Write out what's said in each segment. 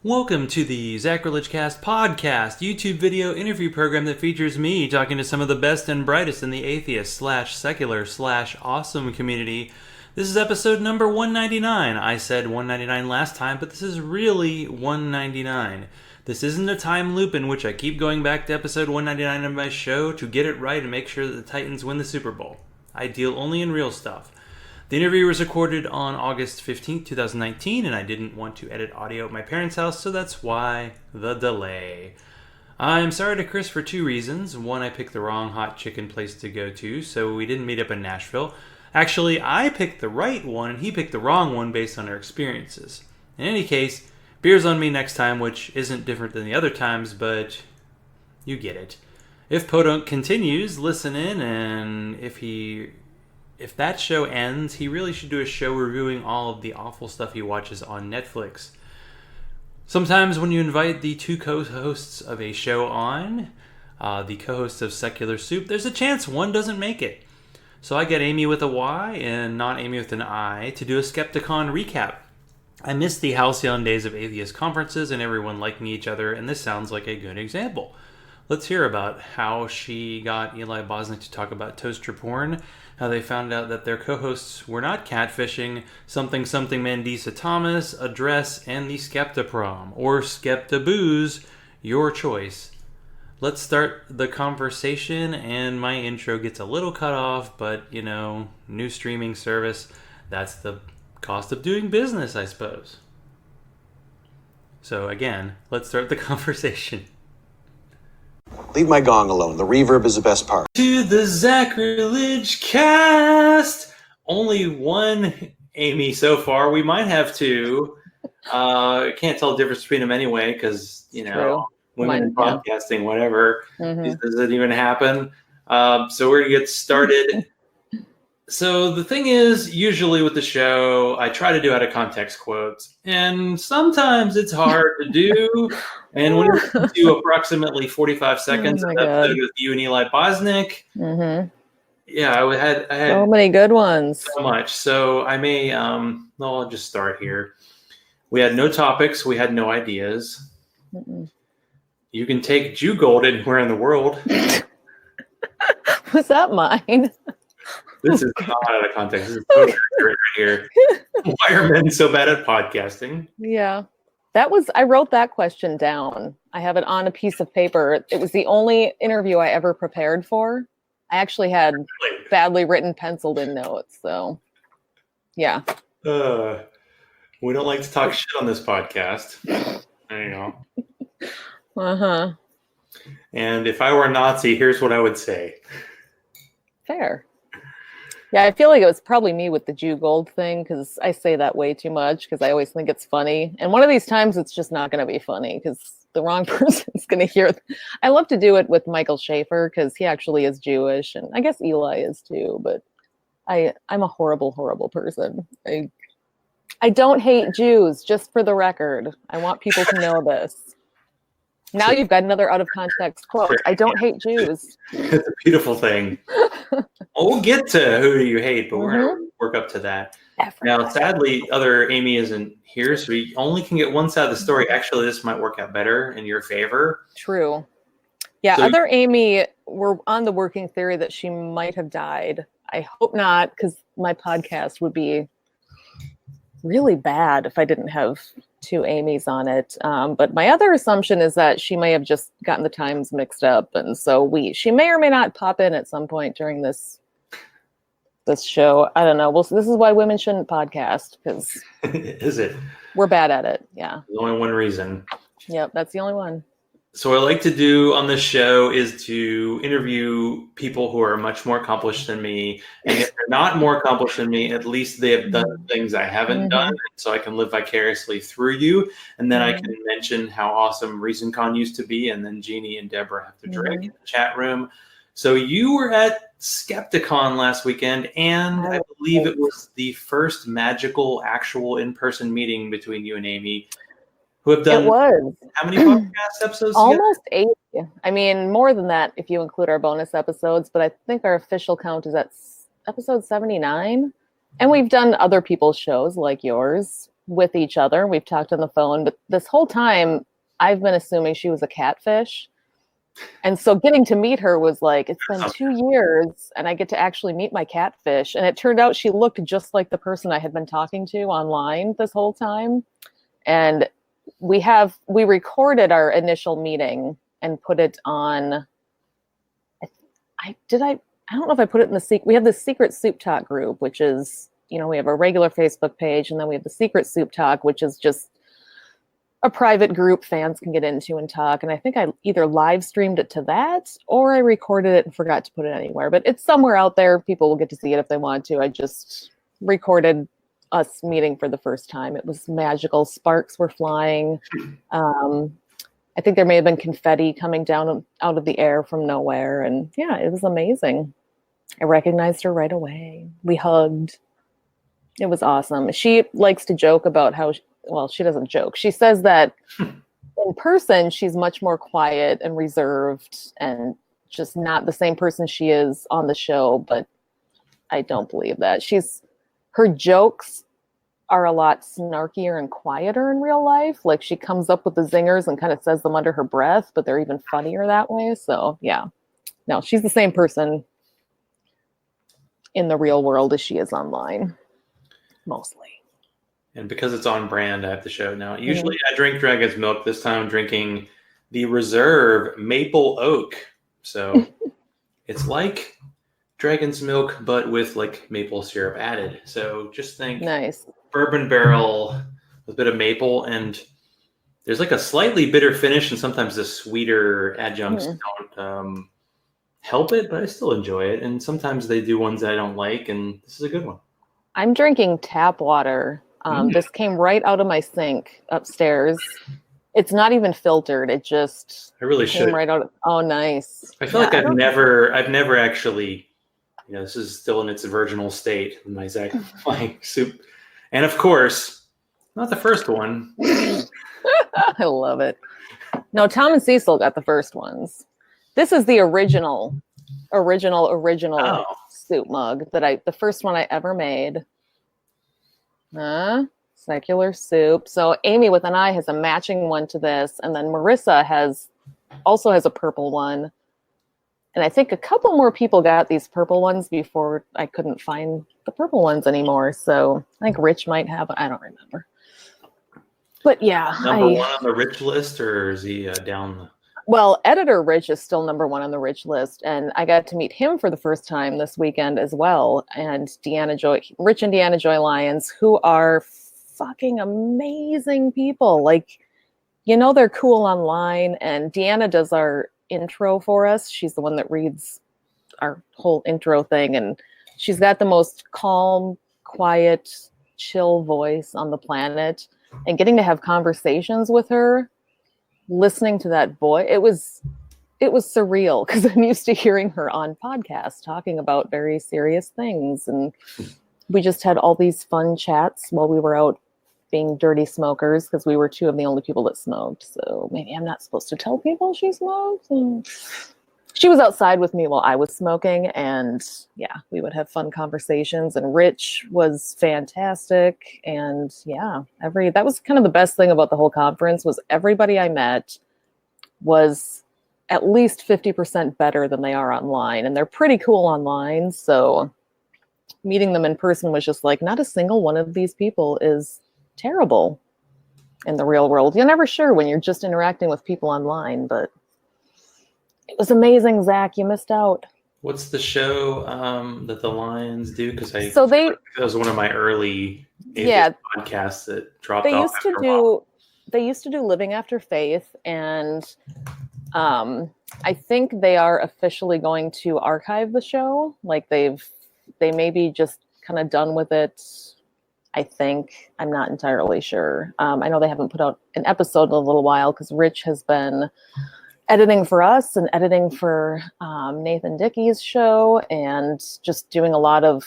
Welcome to the Zachrilege Cast podcast, YouTube video interview program that features me talking to some of the best and brightest in the atheist slash secular slash awesome community. This is episode number 199. I said 199 last time, but this is really 199. This isn't a time loop in which I keep going back to episode 199 of my show to get it right and make sure that the Titans win the Super Bowl. I deal only in real stuff. The interview was recorded on August 15th, 2019, and I didn't want to edit audio at my parents' house, so that's why the delay. I'm sorry to Chris for two reasons. One, I picked the wrong hot chicken place to go to, so we didn't meet up in Nashville. Actually, I picked the right one, and he picked the wrong one based on our experiences. In any case, beer's on me next time, which isn't different than the other times, but you get it. If Podunk continues, listen in, and if that show ends, he really should do a show reviewing all of the awful stuff he watches on Netflix. Sometimes when you invite the two co-hosts of a show on, the co-hosts of Secular Soup, there's a chance one doesn't make it. So I get Amy with a Y and not Amy with an I to do a Skepticon recap. I miss the halcyon days of atheist conferences and everyone liking each other, and this sounds like a good example. Let's hear about how she got Eli Bosnick to talk about toaster porn, how they found out that their co-hosts were not catfishing, something Mandisa Thomas, a dress, and the Skeptiprom, or Skeptabooze, your choice. Let's start the conversation, and my intro gets a little cut off, but, you know, new streaming service, that's the cost of doing business, I suppose. So again, let's start the conversation. Leave my gong alone. The reverb is the best part. To the Zachrilege Cast! Only one Amy so far. We might have two. Can't tell the difference between them anyway, because, you know, women in podcasting, whatever. Does it even happen? So we're going to get started. So the thing is, usually with the show, I try to do out of context quotes, and sometimes it's hard to do. And when you do approximately 45 seconds of that episode with you and Eli Bosnick, yeah, I had so many good ones. So much. So I may, I'll just start here. We had no topics. We had no ideas. You can take Jew gold anywhere in the world. Was that mine? This is not out of context. This is totally accurate right here. Why are men so bad at podcasting? Yeah. I wrote that question down. I have it on a piece of paper. It was the only interview I ever prepared for. I actually had badly written, penciled in notes. So, yeah. We don't like to talk shit on this podcast. There you go. And if I were a Nazi, here's what I would say. Fair. Yeah, I feel like it was probably me with the Jew gold thing, because I say that way too much because I always think it's funny. And one of these times it's just not going to be funny because the wrong person's going to hear it. I love to do it with Michael Schaefer because he actually is Jewish, and I guess Eli is too, but I'm a horrible, horrible person. I don't hate Jews, just for the record. I want people to know this. Now you've got another out of context quote. I don't hate Jews. It's a beautiful thing. We'll get to who do you hate, but we're going to work up to that. Now, sadly, other Amy isn't here, so we only can get one side of the story. Actually, this might work out better in your favor. True. Yeah, so, other Amy, we're on the working theory that she might have died. I hope not, because my podcast would be really bad if I didn't have two Amy's on it. But my other assumption is that she may have just gotten the times mixed up. And so she may or may not pop in at some point during this show. I don't know. Well, this is why women shouldn't podcast, because is it? We're bad at it. Yeah. There's only one reason. Yep. That's the only one. So what I like to do on this show is to interview people who are much more accomplished than me. And if they're not more accomplished than me, at least they have done things I haven't done. So I can live vicariously through you. And then I can mention how awesome ReasonCon used to be. And then Jeannie and Deborah have to drag in the chat room. So you were at Skepticon last weekend, and I believe it was the first magical, actual in-person meeting between you and Amy. Who have done how many podcast episodes? Almost 80. I mean, more than that if you include our bonus episodes, but I think our official count is at episode 79. And we've done other people's shows like yours. with each other. We've talked on the phone, but this whole time I've been assuming she was a catfish. And so getting to meet her was like, it's been 2 years and I get to actually meet my catfish. And it turned out she looked just like the person I had been talking to online this whole time. And we recorded our initial meeting and put it on. I don't know if I put it in we have the secret soup talk group, which is, we have a regular Facebook page, and then we have the secret soup talk, which is just a private group fans can get into and talk. And I think I either live streamed it to that or I recorded it and forgot to put it anywhere, but it's somewhere out there. People will get to see it if they want to. I just recorded us meeting for the first time. It was magical. Sparks were flying. I think there may have been confetti coming down out of the air from nowhere. And yeah, it was amazing. I recognized her right away. We hugged. It was awesome. She likes to joke about how, she doesn't joke. She says that in person, she's much more quiet and reserved and just not the same person she is on the show. But I don't believe that. Her jokes are a lot snarkier and quieter in real life. Like she comes up with the zingers and kind of says them under her breath, but they're even funnier that way. So yeah, no, she's the same person in the real world as she is online, mostly. And because it's on brand, I have to show now. Usually I drink Dragon's Milk. This time I'm drinking the Reserve Maple Oak. So it's like Dragon's Milk, but with like maple syrup added. So just think nice bourbon barrel with a bit of maple, and there's like a slightly bitter finish, and sometimes the sweeter adjuncts don't help it, but I still enjoy it. And sometimes they do ones that I don't like, and this is a good one. I'm drinking tap water. This came right out of my sink upstairs. It's not even filtered. It just came right out. Oh, nice. I feel like I've never actually, this is still in its virginal state, my Zachrilege soup. And of course, not the first one. I love it. No, Tom and Cecil got the first ones. This is the original soup mug the first one I ever made. Secular soup. So Amy with an I has a matching one to this, and then Marissa also has a purple one. And I think a couple more people got these purple ones before I couldn't find the purple ones anymore. So I think Rich might have. I don't remember. But yeah, number one on the Rich list, or is he down? Well, editor Rich is still number one on the Rich list, and I got to meet him for the first time this weekend as well. And Rich and Deanna Joy Lyons, who are fucking amazing people. Like, they're cool online, and Deanna does our intro for us. She's the one that reads our whole intro thing, and she's got the most calm, quiet, chill voice on the planet. And getting to have conversations with her, listening to that voice, it was surreal, because I'm used to hearing her on podcasts talking about very serious things, and we just had all these fun chats while we were out being dirty smokers, because we were two of the only people that smoked. So maybe I'm not supposed to tell people she smokes. And she was outside with me while I was smoking, and yeah, we would have fun conversations. And Rich was fantastic, and yeah, that was kind of the best thing about the whole conference, was everybody I met was at least 50% better than they are online, and they're pretty cool online. So meeting them in person was just like, not a single one of these people is terrible in the real world. You're never sure when you're just interacting with people online, but it was amazing. Zach, you missed out. What's the show that the Lions do? Because that was one of my early podcasts that dropped off. They used to do Living After Faith, and I think they are officially going to archive the show. Like they may be just kind of done with it. I think. I'm not entirely sure. I know they haven't put out an episode in a little while, because Rich has been editing for us and editing for Nathan Dickey's show, and just doing a lot of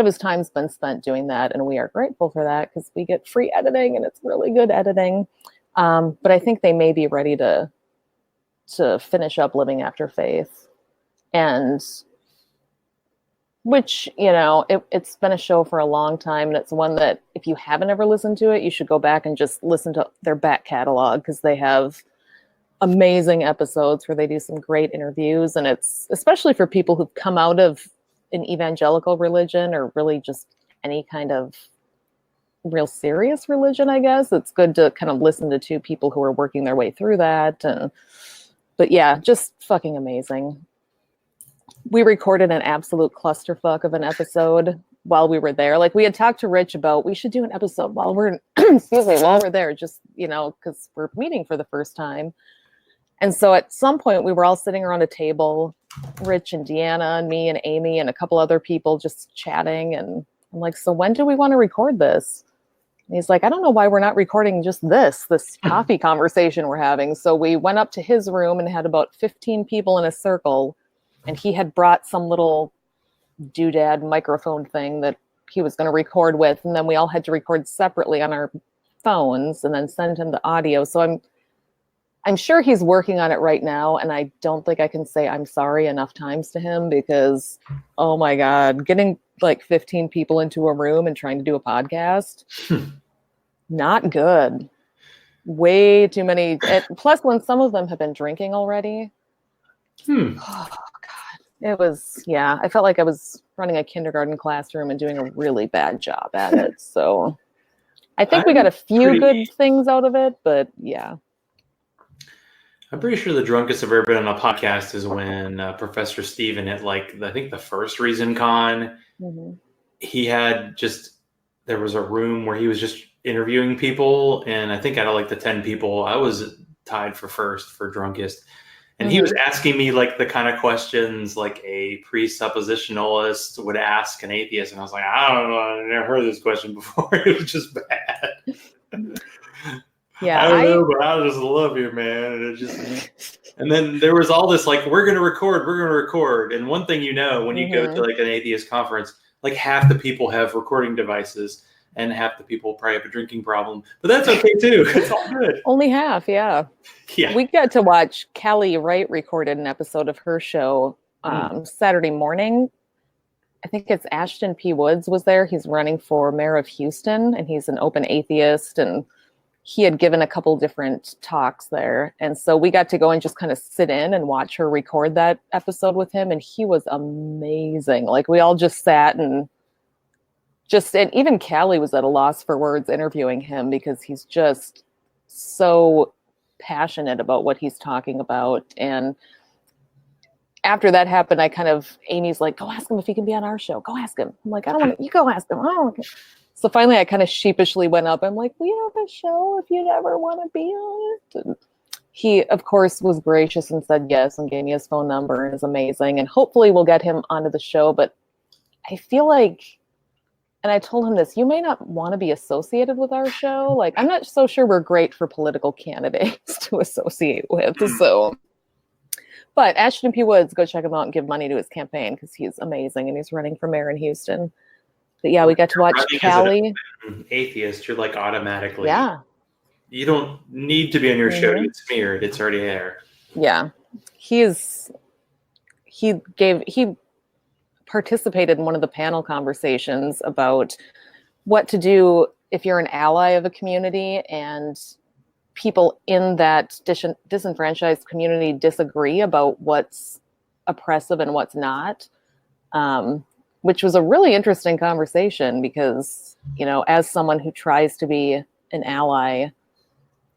his time's been spent doing that, and we are grateful for that, because we get free editing, and it's really good editing. But I think they may be ready to finish up Living After Faith, and which, it's been a show for a long time. And it's one that if you haven't ever listened to it, you should go back and just listen to their back catalog, because they have amazing episodes where they do some great interviews. And it's especially for people who've come out of an evangelical religion, or really just any kind of real serious religion, I guess. It's good to kind of listen to two people who are working their way through that. But yeah, just fucking amazing. We recorded an absolute clusterfuck of an episode while we were there. Like, we had talked to Rich about, we should do an episode while we're while we're there, just, because we're meeting for the first time. And so at some point we were all sitting around a table, Rich and Deanna and me and Amy and a couple other people just chatting. And I'm like, so when do we want to record this? And he's like, I don't know why we're not recording just this coffee conversation we're having. So we went up to his room and had about 15 people in a circle. And he had brought some little doodad microphone thing that he was going to record with. And then we all had to record separately on our phones and then send him the audio. So I'm sure he's working on it right now. And I don't think I can say I'm sorry enough times to him, because, oh my God, getting like 15 people into a room and trying to do a podcast, not good. Way too many. Plus, when some of them have been drinking already. Oh, God. It was, yeah, I felt like I was running a kindergarten classroom and doing a really bad job at it. So I think we got a few good things out of it, but yeah. I'm pretty sure the drunkest I've ever been on a podcast is when Professor Steven at I think the first Reason Con, he had there was a room where he was just interviewing people. And I think out of the 10 people, I was tied for first for drunkest. And he was asking me the kind of questions a presuppositionalist would ask an atheist. And I was like, I don't know. I never heard this question before. It was just bad. Yeah, I don't know, but I just love you, man. And then there was all this we're going to record. And one thing when you go to an atheist conference, half the people have recording devices and half the people probably have a drinking problem. But that's okay too. It's all good. Only half, yeah. Yeah. We got to watch Callie Wright recorded an episode of her show Saturday morning. I think it's Ashton P. Woods was there. He's running for mayor of Houston, and he's an open atheist, and he had given a couple different talks there. And so we got to go and just kind of sit in and watch her record that episode with him. And he was amazing. We all just sat and even Callie was at a loss for words interviewing him, because he's just so passionate about what he's talking about. And after that happened, Amy's like, go ask him if he can be on our show. Go ask him. I'm like, I don't want to, you go ask him. I don't want to. So finally, I kind of sheepishly went up. I'm like, we have a show if you'd ever want to be on it. And he, of course, was gracious and said yes and gave me his phone number and is amazing. And hopefully we'll get him onto the show. But I feel like, and I told him this, you may not want to be associated with our show. I'm not so sure we're great for political candidates to associate with. So, but Ashton P. Woods, go check him out and give money to his campaign, because he's amazing and he's running for mayor in Houston. But yeah, we got to watch Callie. Atheist, you're automatically. Yeah. You don't need to be on your show. It's smeared. It's already there. Yeah. He participated in one of the panel conversations about what to do if you're an ally of a community and people in that disenfranchised community disagree about what's oppressive and what's not. Which was a really interesting conversation, because, as someone who tries to be an ally,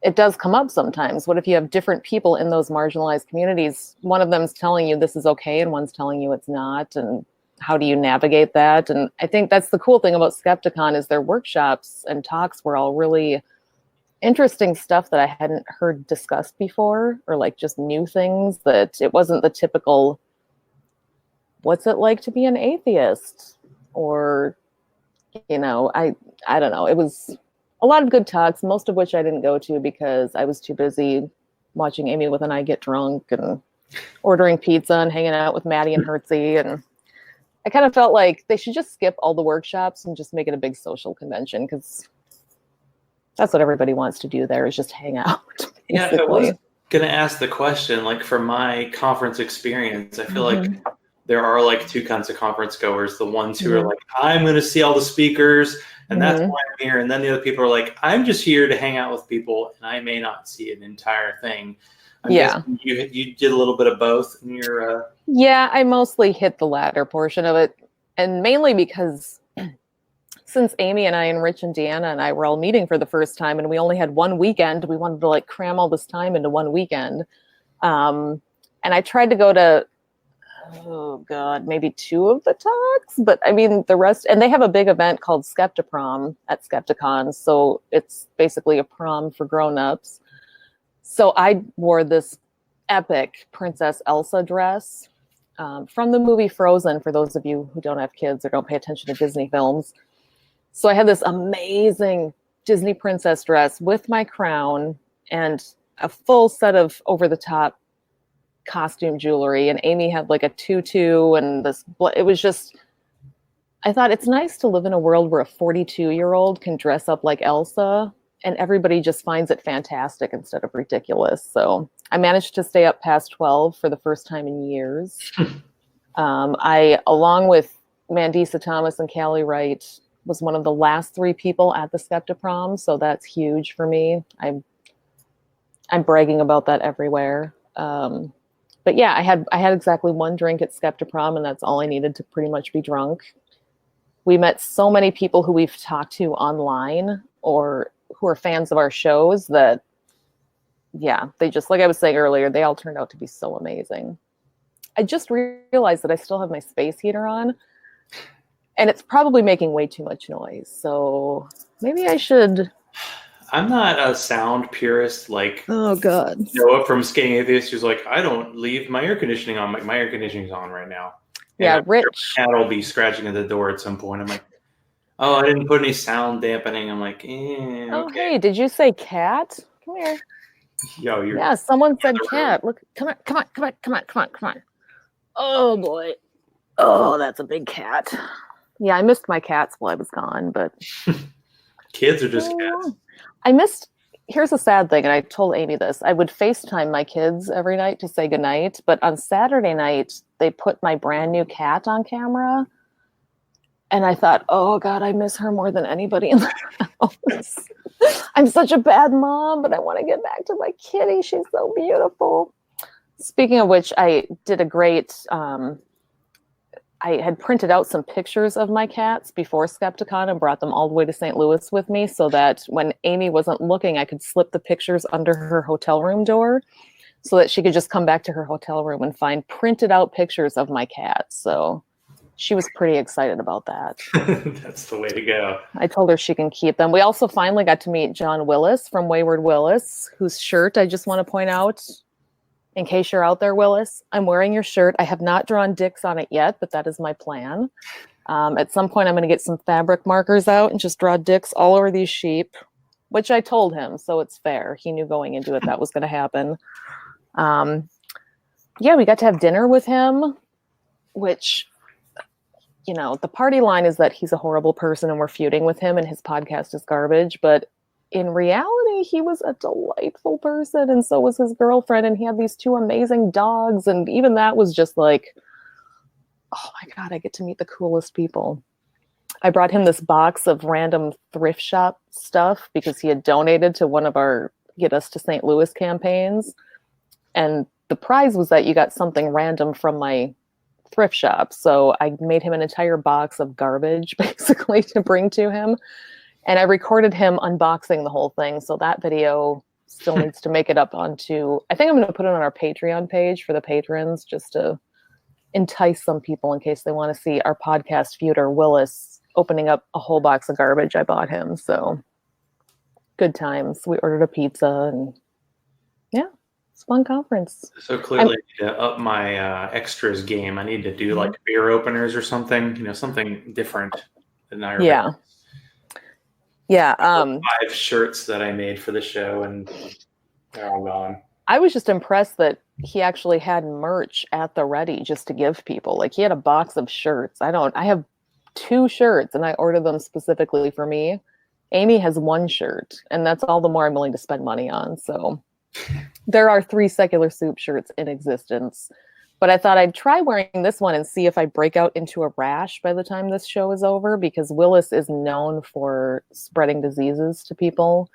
it does come up sometimes. What if you have different people in those marginalized communities? One of them's telling you this is okay, and one's telling you it's not. And how do you navigate that? And I think that's the cool thing about Skepticon is their workshops and talks were all really interesting stuff that I hadn't heard discussed before, or just new things that it wasn't the typical, what's it like to be an atheist? Or, I don't know. It was a lot of good talks, most of which I didn't go to because I was too busy watching Amy with and I get drunk and ordering pizza and hanging out with Maddie and Hertzie. And I kind of felt like they should just skip all the workshops and just make it a big social convention, because that's what everybody wants to do there, is just hang out. Basically. Yeah, I was going to ask the question, for my conference experience, I feel like there are like two kinds of conference goers. The ones who are like, I'm going to see all the speakers, and that's why I'm here. And then the other people are like, I'm just here to hang out with people, and I may not see an entire thing. I'm guessing you did a little bit of both in your. Yeah, I mostly hit the latter portion of it, and mainly because since Amy and I and Rich and Deanna and I were all meeting for the first time, and we only had one weekend, we wanted to like cram all this time into one weekend. And I tried to go to, oh God, maybe 2 of the talks, but I mean the rest, and they have a big event called Skeptiprom at Skepticon. So it's basically a prom for grown-ups. So I wore this epic Princess Elsa dress from the movie Frozen, for those of you who don't have kids or don't pay attention to Disney films. So I had this amazing Disney princess dress with my crown and a full set of over-the-top costume jewelry. And Amy had like a tutu and this. It was just, I thought it's nice to live in a world where a 42-year-old can dress up like Elsa and everybody just finds it fantastic instead of ridiculous. So I managed to stay up past 12 for the first time in years. I, along with Mandisa Thomas and Callie Wright, was one of the last 3 people at the Skeptiprom, so that's huge for me. I'm bragging about that everywhere. But yeah, I had exactly 1 drink at Skeptiprom, and that's all I needed to pretty much be drunk. We met so many people who we've talked to online or who are fans of our shows that, yeah, they just, like I was saying earlier, they all turned out to be so amazing. I just realized that I still have my space heater on, and it's probably making way too much noise. So maybe I should. I'm not a sound purist like Oh God. Noah from Skating Atheist, who's like, I don't leave my air conditioning on. My air conditioning's on right now. And Yeah, I'm Rich. Sure my cat will be scratching at the door at some point. I'm like, oh, I didn't put any sound dampening. I'm like, Oh, okay. hey, did you say cat? Come here. Yo, you're Yeah, someone said cat. Look, come on. Oh boy. Oh, that's a big cat. Yeah, I missed my cats while I was gone, but kids are just cats. Here's a sad thing, and I told Amy this. I would FaceTime my kids every night to say goodnight, but on Saturday night, they put my brand new cat on camera, and I thought, oh God, I miss her more than anybody in the house. I'm such a bad mom, but I want to get back to my kitty. She's so beautiful. Speaking of which, I did a great... I had printed out some pictures of my cats before Skepticon and brought them all the way to St. Louis with me so that when Amy wasn't looking, I could slip the pictures under her hotel room door so that she could just come back to her hotel room and find printed out pictures of my cats. So she was pretty excited about that. That's the way to go. I told her she can keep them. We also finally got to meet John Willis from Wayward Willis, whose shirt I just want to point out. In case you're out there, Willis, I'm wearing your shirt. I have not drawn dicks on it yet, but that is my plan. At some point, I'm going to get some fabric markers out and just draw dicks all over these sheep, which I told him, so it's fair. He knew going into it that was going to happen. Yeah, we got to have dinner with him, which, you know, the party line is that he's a horrible person and we're feuding with him and his podcast is garbage, but in reality, he was a delightful person, and so was his girlfriend, and he had these 2 amazing dogs, and even that was just like, oh my God, I get to meet the coolest people. I brought him this box of random thrift shop stuff because he had donated to one of our Get Us to St. Louis campaigns, and the prize was that you got something random from my thrift shop, so I made him an entire box of garbage, basically, to bring to him. And I recorded him unboxing the whole thing. So that video still needs to make it up onto, I think I'm going to put it on our Patreon page for the patrons just to entice some people in case they want to see our podcast feuder, Willis, opening up a whole box of garbage I bought him. So good times. We ordered a pizza and yeah, it's a fun conference. So clearly I need to up my extras game. I need to do like beer openers or something, you know, something different than I remember. Yeah. Yeah. 5 shirts that I made for the show and they're all gone. I was just impressed that he actually had merch at the ready just to give people. Like he had a box of shirts. I have 2 shirts and I ordered them specifically for me. Amy has 1 shirt and that's all the more I'm willing to spend money on. So there are 3 Secular Soup shirts in existence. But I thought I'd try wearing this one and see if I break out into a rash by the time this show is over, because Willis is known for spreading diseases to people.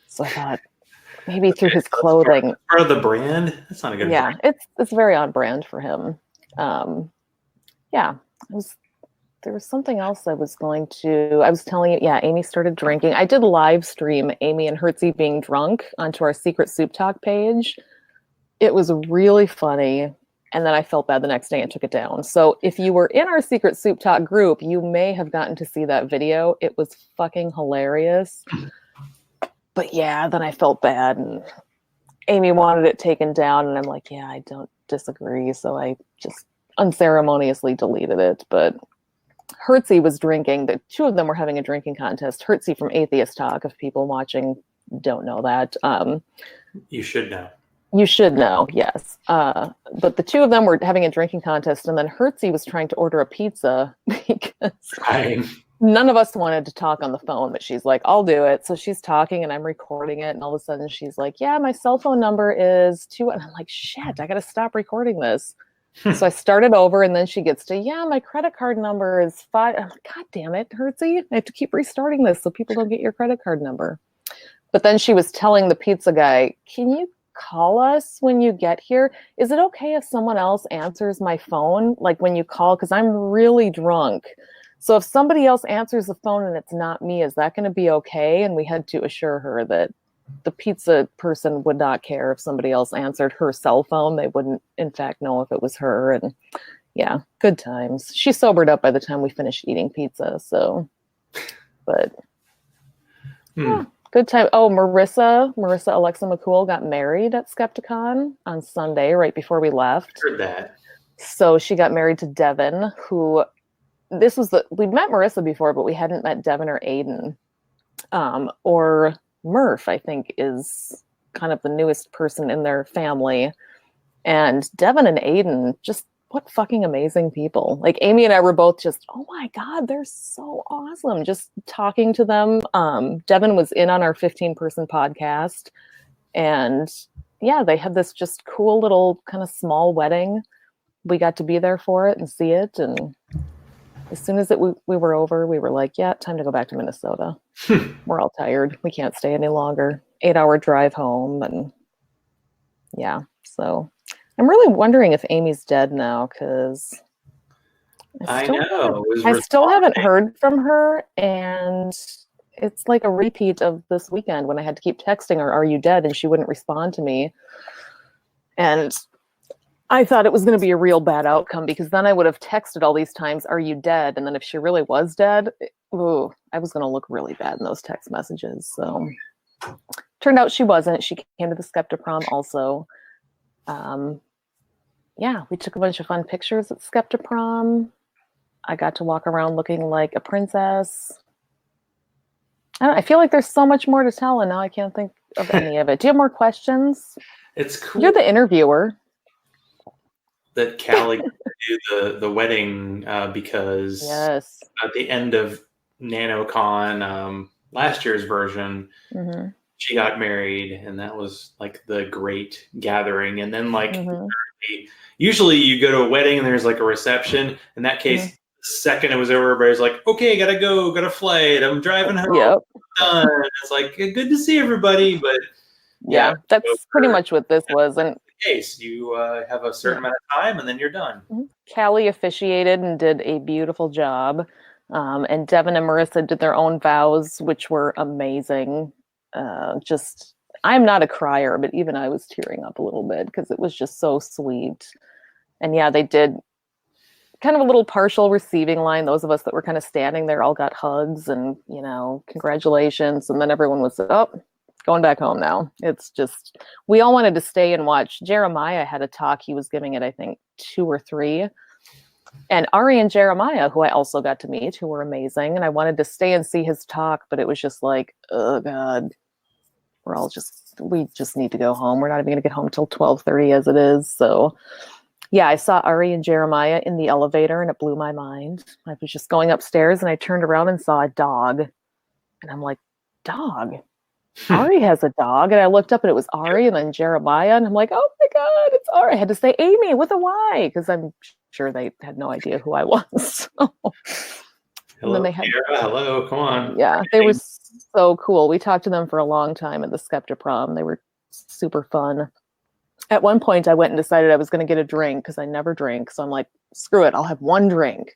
So I thought maybe through his clothing. Part of the brand? That's not a good brand. It's very on brand for him. There was something else I was telling you, Amy started drinking. I did live stream Amy and Hertzie being drunk onto our Secret Soup Talk page. It was really funny. And then I felt bad the next day and took it down. So if you were in our Secret Soup Talk group, you may have gotten to see that video. It was fucking hilarious. But yeah, then I felt bad and Amy wanted it taken down. And I'm like, yeah, I don't disagree. So I just unceremoniously deleted it. But Hertzie was drinking. The two of them were having a drinking contest. Hertzie from Atheist Talk, if people watching don't know that. You should know. You should know, yes. But the two of them were having a drinking contest, and then Hertzie was trying to order a pizza because none of us wanted to talk on the phone, but she's like, I'll do it. So she's talking, and I'm recording it, and all of a sudden she's like, yeah, my cell phone number is 2. And I'm like, shit, I got to stop recording this. So I started over, and then she gets to, yeah, my credit card number is 5. I'm like, God damn it, Hertzie. I have to keep restarting this so people don't get your credit card number. But then she was telling the pizza guy, can you call us when you get here? Is it okay if someone else answers my phone, like when you call? Because I'm really drunk. So if somebody else answers the phone and it's not me, is that going to be okay? And we had to assure her that the pizza person would not care if somebody else answered her cell phone. They wouldn't, in fact, know if it was her. And yeah, good times. She sobered up by the time we finished eating pizza. So, but yeah, good time. Oh, Marissa Alexa McCool got married at Skepticon on Sunday, right before we left. Heard that. So she got married to Devin, who we'd met Marissa before, but we hadn't met Devin or Aiden. Or Murph, I think, is kind of the newest person in their family. And Devin and Aiden, just what fucking amazing people. Like Amy and I were both just, oh my God, they're so awesome. Just talking to them. Devin was in on our 15-person podcast. And yeah, they had this just cool little kind of small wedding. We got to be there for it and see it. And as soon as we were over, we were like, yeah, time to go back to Minnesota. We're all tired. We can't stay any longer. 8-hour drive home. And yeah, so I'm really wondering if Amy's dead now, because I still haven't heard from her. And it's like a repeat of this weekend when I had to keep texting her, are you dead? And she wouldn't respond to me. And I thought it was going to be a real bad outcome, because then I would have texted all these times, are you dead? And then if she really was dead, I was going to look really bad in those text messages. So turned out she wasn't. She came to the Skeptiprom also. Yeah, we took a bunch of fun pictures at Skeptiprom. I got to walk around looking like a princess. I feel like there's so much more to tell, and now I can't think of any of it. Do you have more questions? It's cool. You're the interviewer. That Callie do the wedding because yes, at the end of NanoCon, last year's version, she got married, and that was like the great gathering. And then like usually you go to a wedding and there's like a reception. In that case, the second it was over, everybody's like, okay, gotta go, got a flight, I'm driving home. Yep. Done. It's like good to see everybody, but yeah, that's pretty much what this was. And case you have a certain amount of time and then you're done. Callie officiated and did a beautiful job, and Devin and Marissa did their own vows, which were amazing. I'm not a crier, but even I was tearing up a little bit because it was just so sweet. And yeah, they did kind of a little partial receiving line. Those of us that were kind of standing there all got hugs and, congratulations. And then everyone was going back home now. It's just, we all wanted to stay and watch. Jeremiah had a talk. He was giving it, I think, 2 or 3. And Ari and Jeremiah, who I also got to meet, who were amazing. And I wanted to stay and see his talk, but it was just like, oh God, we just need to go home. We're not even going to get home till 12:30 as it is. So yeah, I saw Ari and Jeremiah in the elevator and it blew my mind. I was just going upstairs and I turned around and saw a dog. And I'm like, dog? Ari has a dog, and I looked up and it was Ari and then Jeremiah, and I'm like, oh my God, it's Ari. I had to say Amy with a Y because I'm sure they had no idea who I was. Hello, then they had, Kara. Hello, come on. yeah, they were so cool. We talked to them for a long time at the Skeptiprom. They were super fun. At one point, I went and decided I was going to get a drink because I never drink. So I'm like, screw it, I'll have one drink.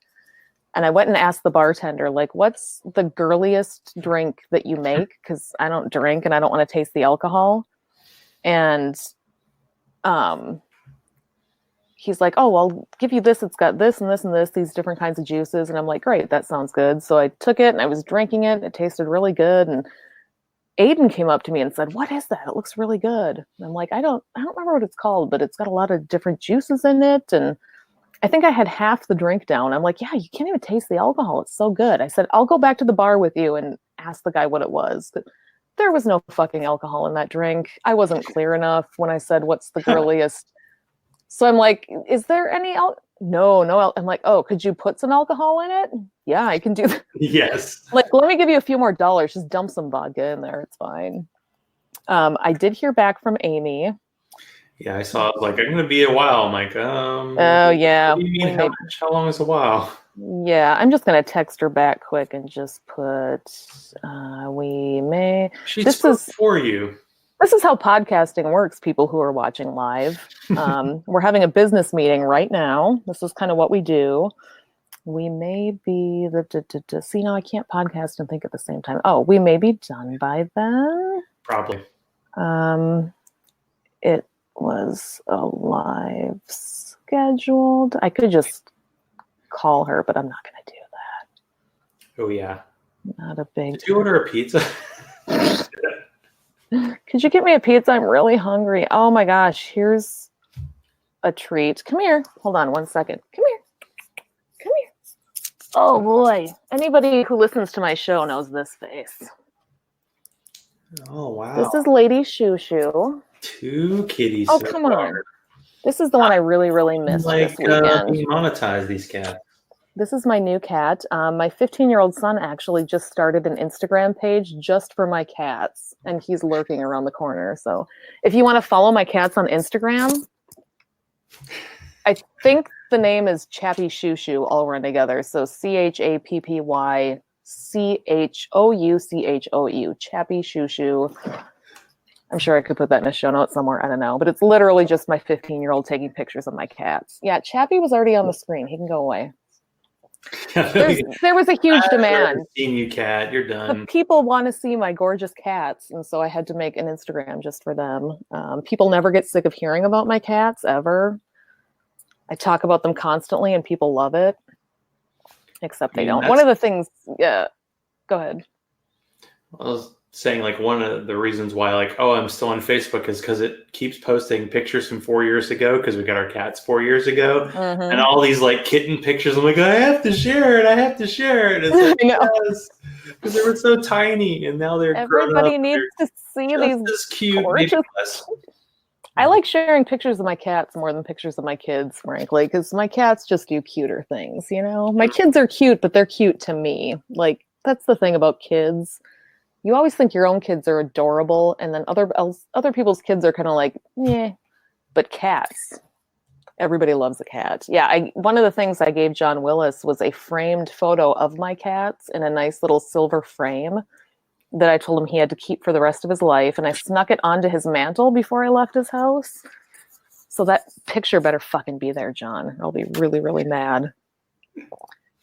And I went and asked the bartender, like, what's the girliest drink that you make? Because I don't drink and I don't want to taste the alcohol. And he's like, oh, I'll give you this. It's got this and this and this, these different kinds of juices. And I'm like, great, that sounds good. So I took it and I was drinking it. It tasted really good. And Aiden came up to me and said, what is that? It looks really good. And I'm like, I don't remember what it's called, but it's got a lot of different juices in it. And I think I had half the drink down. I'm like, yeah, you can't even taste the alcohol. It's so good. I said, I'll go back to the bar with you and ask the guy what it was. But there was no fucking alcohol in that drink. I wasn't clear enough when I said, what's the girliest? So I'm like, is there any No. I'm like, oh, could you put some alcohol in it? Yeah, I can do that. Yes. Like, let me give you a few more dollars. Just dump some vodka in there. It's fine. I did hear back from Amy. Yeah, I saw it. Like, I'm gonna be a while. I'm like, oh yeah. What do you mean? How long is a while? Yeah, I'm just gonna text her back quick and just put we may. She's for you. This is how podcasting works, people who are watching live. We're having a business meeting right now. This is kind of what we do. We may be see, now I can't podcast and think at the same time. Oh, we may be done by then. Probably. It was a live scheduled. I could just call her, but I'm not going to do that. Oh, yeah. Not a big... Did you order a pizza? Could you get me a pizza? I'm really hungry. Oh, my gosh. Here's a treat. Come here. Hold on 1 second. Come here. Come here. Oh, boy. Anybody who listens to my show knows this face. Oh, wow. This is Lady Shoo Shoo. 2 kitties. Oh, come on. This is the one I really, really missed this weekend. We monetize these cats. This is my new cat. My 15-year-old son actually just started an Instagram page just for my cats, and he's lurking around the corner. So if you want to follow my cats on Instagram, I think the name is Chappy Shoo Shoo, all run together. So ChappyChouchou, Chappy Shoo Shoo. I'm sure I could put that in a show note somewhere. I don't know. But it's literally just my 15-year-old taking pictures of my cats. Yeah, Chappy was already on the screen. He can go away. There was a huge demand. I've seen you, cat. You're done. But people want to see my gorgeous cats. And so I had to make an Instagram just for them. People never get sick of hearing about my cats, ever. I talk about them constantly and people love it. Except they don't. One of the things... Yeah. Go ahead. I was saying, like, one of the reasons why, like, oh, I'm still on Facebook is because it keeps posting pictures from 4 years ago because we got our cats 4 years ago. Mm-hmm. And all these, like, kitten pictures. I'm like, I have to share it. It's like, yes, because they were so tiny and now they're Everybody needs to see these cute. I like sharing pictures of my cats more than pictures of my kids, frankly, because my cats just do cuter things, you know? My kids are cute, but they're cute to me. Like, that's the thing about kids. You always think your own kids are adorable, and then other people's kids are kind of like, yeah. But cats, everybody loves a cat. Yeah, one of the things I gave John Willis was a framed photo of my cats in a nice little silver frame that I told him he had to keep for the rest of his life, and I snuck it onto his mantle before I left his house. So that picture better fucking be there, John. I'll be really, really mad.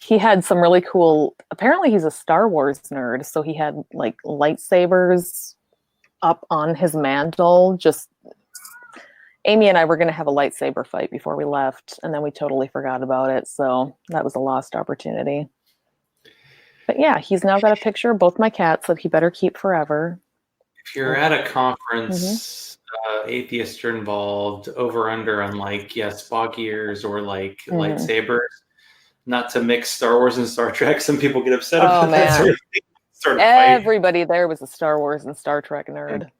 He had some really cool, apparently he's a Star Wars nerd, so he had like lightsabers up on his mantle. Just Amy and I were going to have a lightsaber fight before we left, and then we totally forgot about it, so that was a lost opportunity. But yeah, he's now got a picture of both my cats that he better keep forever. If you're at a conference, atheists are involved, over under on like, Spock ears or like lightsabers. Not to mix Star Wars and Star Trek. Some people get upset about that sort of thing. Everybody there was a Star Wars and Star Trek nerd.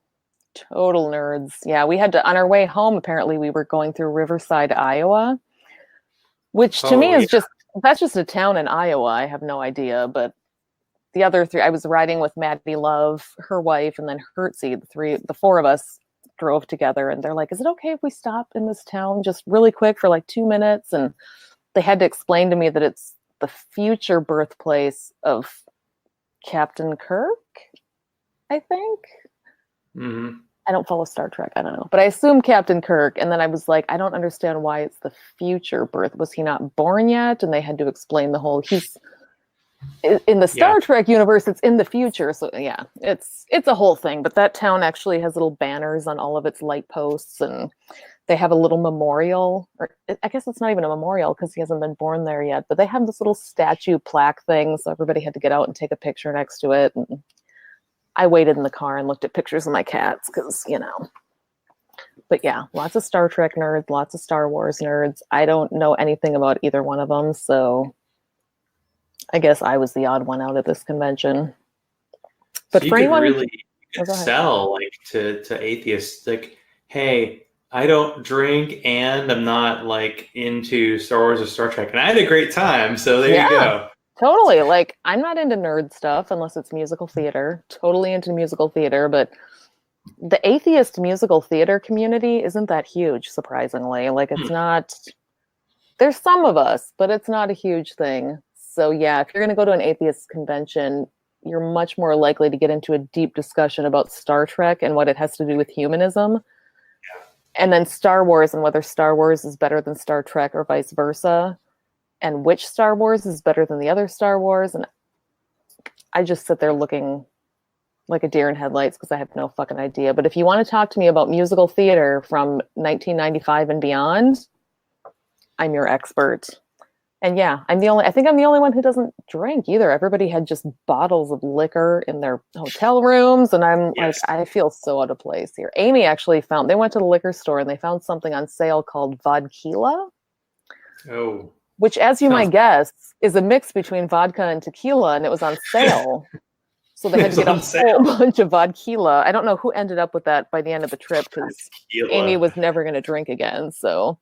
Total nerds. Yeah, we had to, on our way home, apparently we were going through Riverside, Iowa, which to me is that's just a town in Iowa. I have no idea, but the other three, I was riding with Maddie Love, her wife, and then Hertzie. The four of us drove together, and they're like, is it okay if we stop in this town just really quick for like 2 minutes? And they had to explain to me that it's the future birthplace of Captain Kirk, I think. Mm-hmm. I don't follow Star Trek. I don't know. But I assume Captain Kirk. And then I was like, I don't understand why it's the future birth. Was he not born yet? And they had to explain the whole, he's in the Star Trek universe, it's in the future. So yeah, it's a whole thing. But that town actually has little banners on all of its light posts, and they have a little memorial, or I guess it's not even a memorial because he hasn't been born there yet, but they have this little statue plaque thing. So everybody had to get out and take a picture next to it. And I waited in the car and looked at pictures of my cats because, but yeah, lots of Star Trek nerds, lots of Star Wars nerds. I don't know anything about either one of them. So I guess I was the odd one out at this convention. But so for anyone, you could sell like to atheists, like, hey, I don't drink and I'm not like into Star Wars or Star Trek. And I had a great time. So there you go. Totally. Like, I'm not into nerd stuff unless it's musical theater. Totally into musical theater, but the atheist musical theater community isn't that huge, surprisingly. Like, it's not, there's some of us, but it's not a huge thing. So yeah, if you're going to go to an atheist convention, you're much more likely to get into a deep discussion about Star Trek and what it has to do with humanism. And then Star Wars and whether Star Wars is better than Star Trek or vice versa. And which Star Wars is better than the other Star Wars. And I just sit there looking like a deer in headlights because I have no fucking idea. But if you want to talk to me about musical theater from 1995 and beyond, I'm your expert. And yeah, I think I'm the only one who doesn't drink either. Everybody had just bottles of liquor in their hotel rooms. And I'm like, I feel so out of place here. Amy actually they went to the liquor store and they found something on sale called vodka. Oh. Which, as you might guess, is a mix between vodka and tequila, and it was on sale. So they had to get a whole bunch of vodka. I don't know who ended up with that by the end of the trip because Amy was never going to drink again. So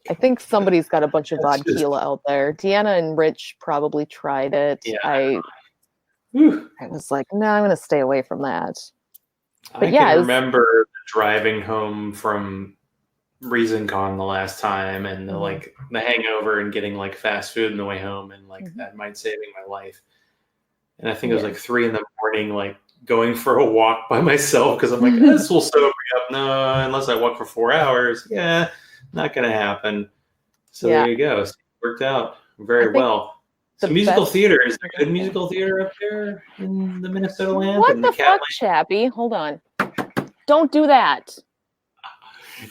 I think somebody's got a bunch of vodka out there. Deanna and Rich probably tried it. Yeah. I was like, no, I'm going to stay away from that. But I can remember driving home from ReasonCon the last time and the hangover and getting like fast food on the way home and like that might saving my life. And I think it was like 3 a.m, like going for a walk by myself because I'm like, this will sober me up. No, unless I walk for 4 hours. Yeah, not going to happen. So there you go. So it worked out very well. So musical theater, is there good musical theater up there in the Minnesota land? What the fuck, Chappie? Hold on. Don't do that.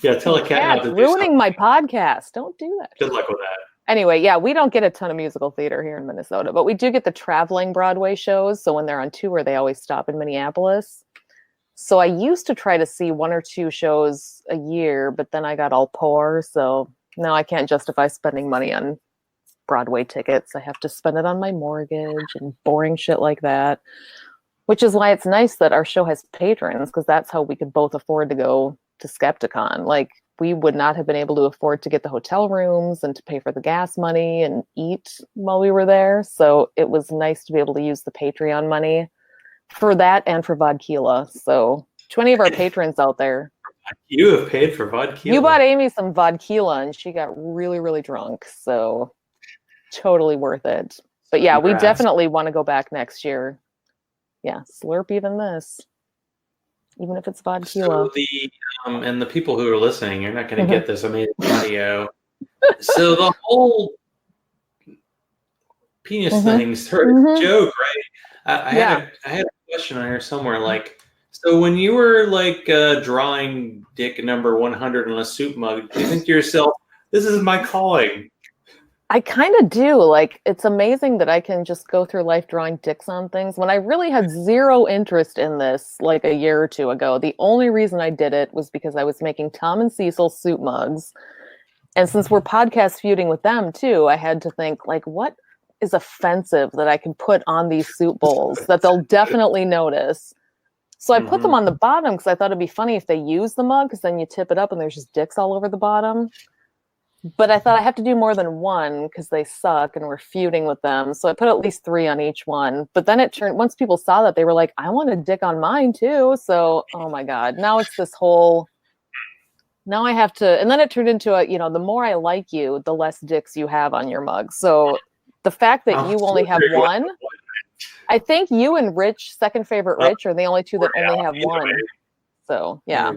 Yeah, tell a cat not to do ruining my podcast. Don't do that. Good luck with that. Anyway, yeah, we don't get a ton of musical theater here in Minnesota, but we do get the traveling Broadway shows. So when they're on tour, they always stop in Minneapolis. So I used to try to see 1 or 2 shows a year, but then I got all poor. So now I can't justify spending money on Broadway tickets. I have to spend it on my mortgage and boring shit like that, which is why it's nice that our show has patrons, because that's how we could both afford to go to Skepticon. Like, we would not have been able to afford to get the hotel rooms and to pay for the gas money and eat while we were there. So it was nice to be able to use the Patreon money for that and for vodka. So to any of our patrons out there, you have paid for vodka. You bought Amy some vodka and she got really, really drunk. So totally worth it. But yeah, we definitely want to go back next year. Yeah, slurp even this. Even if it's vodka. So and the people who are listening, you're not going to get this amazing audio. So the whole penis thing's a joke, right? I had a question on here somewhere. Like, so when you were like drawing dick number 100 on a soup mug, do you think to yourself, "This is my calling"? I kind of do. Like, it's amazing that I can just go through life drawing dicks on things when I really had zero interest in this like a year or 2 ago. The only reason I did it was because I was making Tom and Cecil soup mugs. And since we're podcast feuding with them too, I had to think like, what is offensive that I can put on these soup bowls that they'll definitely notice? So I put them on the bottom because I thought it'd be funny if they use the mug, because then you tip it up and there's just dicks all over the bottom. But I thought I have to do more than one because they suck and we're feuding with them. So I put at least 3 on each one. But then it turned, once people saw that, they were like, I want a dick on mine too. So, oh my God. Now it's this whole, now I have to, and then it turned into the more I like you, the less dicks you have on your mug. So the fact that you only have one, I think you and Rich, second favorite Rich, are the only two that only have one. So, yeah.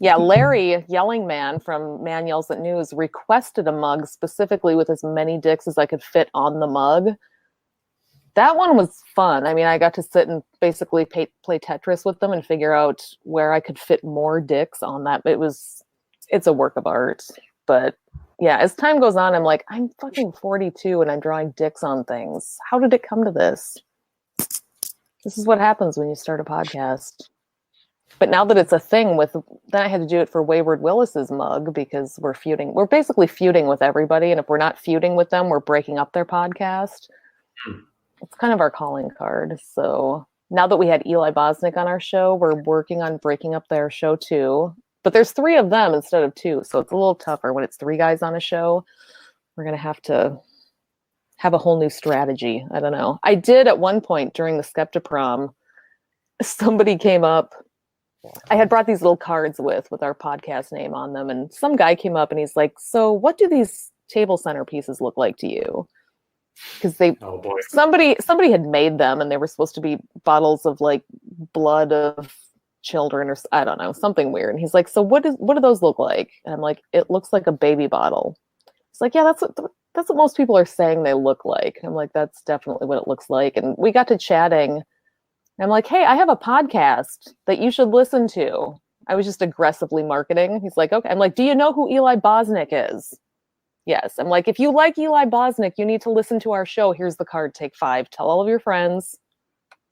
Yeah, Larry, Yelling Man from Man Yells at News, requested a mug specifically with as many dicks as I could fit on the mug. That one was fun. I mean, I got to sit and basically play Tetris with them and figure out where I could fit more dicks on that. It's a work of art. But yeah, as time goes on, I'm like, I'm fucking 42 and I'm drawing dicks on things. How did it come to this? This is what happens when you start a podcast. But now that it's a thing then I had to do it for Wayward Willis's mug because we're feuding. We're basically feuding with everybody. And if we're not feuding with them, we're breaking up their podcast. It's kind of our calling card. So now that we had Eli Bosnick on our show, we're working on breaking up their show too. But there's 3 of them instead of 2. So it's a little tougher when it's 3 guys on a show. We're going to have a whole new strategy. I don't know. I did at one point during the Skeptiprom, somebody came up. I had brought these little cards with our podcast name on them, and some guy came up and he's like, so what do these table centerpieces look like to you? Because somebody had made them and they were supposed to be bottles of like blood of children or I don't know, something weird. And he's like, so what do those look like? And I'm like, it looks like a baby bottle. It's like, yeah, that's what most people are saying they look like. And I'm like, that's definitely what it looks like. And we got to chatting. I'm like, hey, I have a podcast that you should listen to. I was just aggressively marketing. He's like, okay. I'm like, do you know who Eli Bosnick is? Yes. I'm like, if you like Eli Bosnick, you need to listen to our show. Here's the card. Take 5. Tell all of your friends.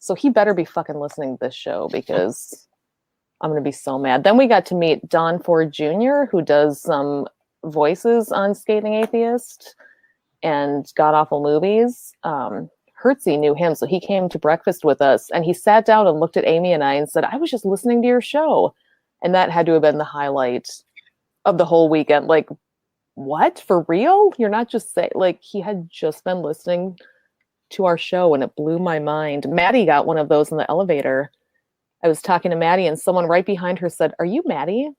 So he better be fucking listening to this show because I'm going to be so mad. Then we got to meet Don Ford Jr., who does some voices on Scathing Atheist and God Awful Movies. Hertzie knew him, so he came to breakfast with us, and he sat down and looked at Amy and I and said, I was just listening to your show. And that had to have been the highlight of the whole weekend. Like, what? For real? You're not just saying, like, he had just been listening to our show, and it blew my mind. Maddie got one of those in the elevator. I was talking to Maddie, and someone right behind her said, are you Maddie?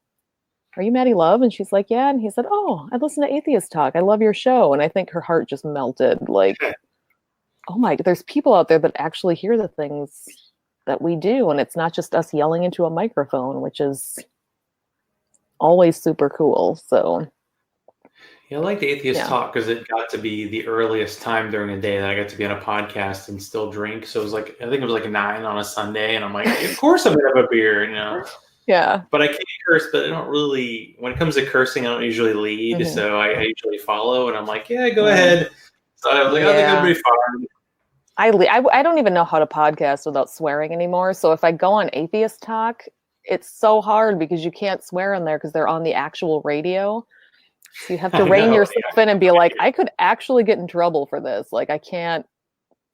Are you Maddie Love? And she's like, yeah. And he said, oh, I listen to Atheist Talk. I love your show. And I think her heart just melted. Like, oh my, there's people out there that actually hear the things that we do. And it's not just us yelling into a microphone, which is always super cool. So yeah, I like the Atheist Talk because it got to be the earliest time during the day that I got to be on a podcast and still drink. So it was like, I think it was like 9 on a Sunday. And I'm like, of course I'm going to have a beer, you know? Yeah. But I can't curse, but I don't really, when it comes to cursing, I don't usually lead. Mm-hmm. So I usually follow and I'm like, yeah, go ahead. So I was like, I think it'll be fine. I don't even know how to podcast without swearing anymore. So if I go on Atheist Talk, it's so hard because you can't swear in there because they're on the actual radio. So you have to rein yourself in and be like, I could actually get in trouble for this. Like I can't,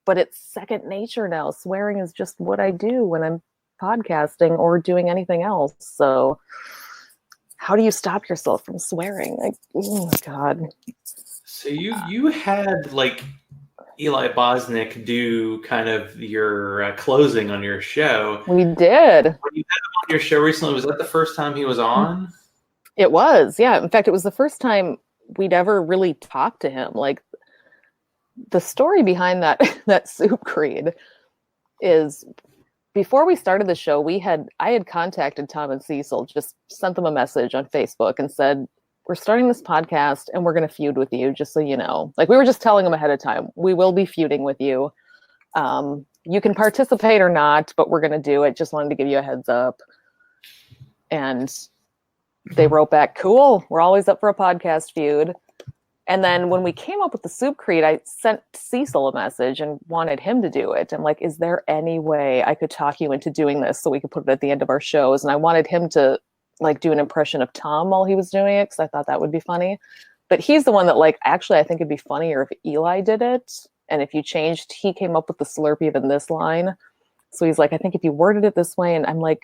but it's second nature now. Swearing is just what I do when I'm podcasting or doing anything else. So how do you stop yourself from swearing? Like, oh my God. So you had like Eli Bosnick do kind of your closing on your show. We did. When you had him on your show recently, was that the first time he was on? It was, yeah. In fact, it was the first time we'd ever really talked to him. Like the story behind that soup creed is before we started the show, I had contacted Tom and Cecil, just sent them a message on Facebook and said, we're starting this podcast and we're going to feud with you, just so you know. Like we were just telling them ahead of time, we will be feuding with you. You can participate or not, but we're going to do it. Just wanted to give you a heads up. And they wrote back, cool, we're always up for a podcast feud. And then when we came up with the soup creed, I sent Cecil a message and wanted him to do it. I'm like, is there any way I could talk you into doing this so we could put it at the end of our shows? And I wanted him to like do an impression of Tom while he was doing it because I thought that would be funny. But he's the one that like, actually, I think it'd be funnier if Eli did it. And if you changed, he came up with the Slurpee than this line. So he's like, I think if you worded it this way, and I'm like,